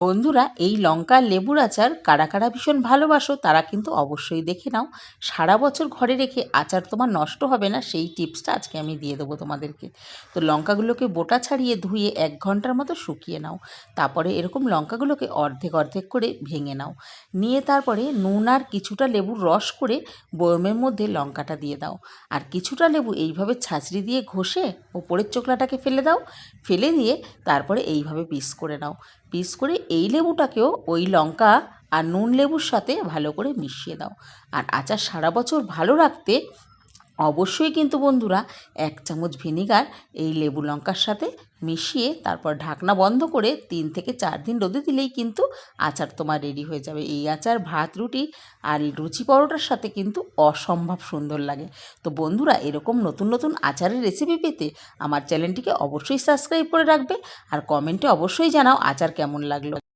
বন্ধুরা, এই লঙ্কা লেবুর আচার কারা কারা ভীষণ ভালোবাসো তারা কিন্তু অবশ্যই দেখে নাও। সারা বছর ঘরে রেখে আচার তোমার নষ্ট হবে না, সেই টিপসটা আজকে আমি দিয়ে দেবো তোমাদেরকে। তো লঙ্কাগুলোকে বোটা ছাড়িয়ে ধুয়ে 1 ঘন্টার মতো শুকিয়ে নাও। তারপরে এরকম লঙ্কাগুলোকে অর্ধেক অর্ধেক করে ভেঙে নাও। নিয়ে তারপরে নুন আর কিছুটা লেবুর রস করে বয়মের মধ্যে লঙ্কাটা দিয়ে দাও। আর কিছুটা লেবু এইভাবে ছাঁচড়ি দিয়ে ঘষে ওপরের চোকলাটাকে ফেলে দাও। ফেলে দিয়ে তারপরে এইভাবে পিস করে নাও। পিস করে এই লেবুটাকেও ওই লঙ্কা আর নুন লেবুর সাথে ভালো করে মিশিয়ে দাও। আর আচার সারা বছর ভালো রাখতে অবশ্যই কিন্তু বন্ধুরা 1 চামচ ভিনিগার এই লেবু লঙ্কার সাথে মিশিয়ে তারপর ঢাকনা বন্ধ করে 3 থেকে 4 দিন রোদে দিলেই কিন্তু আচার তোমার রেডি হয়ে যাবে। এই আচার ভাত রুটি আর লুচি পরোটার সাথে কিন্তু অসম্ভব সুন্দর লাগে। তো বন্ধুরা, এরকম নতুন নতুন আচারের রেসিপি পেতে আমার চ্যানেলটিকে অবশ্যই সাবস্ক্রাইব করে রাখবে আর কমেন্টে অবশ্যই জানাও আচার কেমন লাগলো।